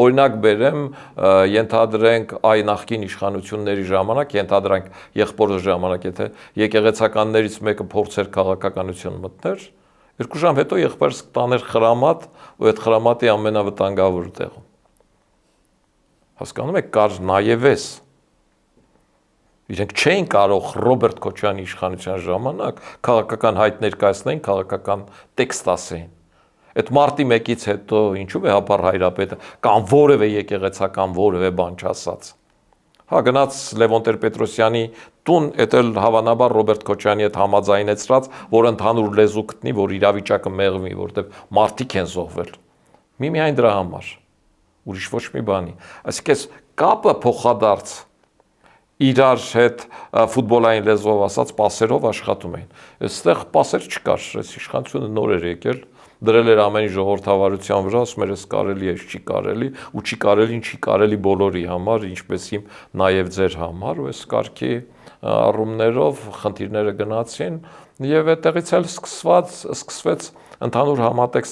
օրինակ բերեմ, ենթադրենք այ նախկին իշխանությունների ժամանակ, ենթադրանք եղբորը ժամանակ, եթե եկեղեցականներից մեկը փորձեր քաղաքականություն մտներ, 2 ժամ հետո եղբայրս տաներ խրամատ ու այդ խրամատի ամենավտանգավոր տեղում։ Հասկանում եք, կար նաև էս։ Իրենք չէին կարող Ռոբերտ Քոչարյանի իշխանության ժամանակ քաղաքական հայտ ներկայացնեն, քաղաքական տեքստ ասեին։ Այդ մարտի 1-ից հետո ինչու է Հապար Հայրապետը կամ որևէ եկեղեցական որևէ բան չասաց։ Հա գնաց Լևոն Տեր-Պետրոսյանի տուն, էդ էլ հավանաբար Ռոբերտ Քոչարյանի հետ համաձայնեցրած, որ ընդհանուր լեզու գտնի, որ իրավիճակը մեղմի, որտեղ մարդիկ են զոհվել։ Միայն դրա համար։ Ուրիշ ոչ մի բանի։ Այսինքն կապը փոխադարձ իրար հետ ֆուտբոլային լեզվով ասած պասերով աշխատում էին։ Այստեղ պասեր չկար, այս իշխանությունը նոր էր եկել, դրել էր ամեն ինչ ժողովրդավարության վրա, ասում էր, էս կարելի է, չի կարելի, ու չի կարելի բոլորի համար, ինչպես իմ նաև ձեր համար, ու այս կարգի առումներով խնդիրները գնացին, եւ այդտեղից էլ սկսվեց ընդհանուր համատեքստ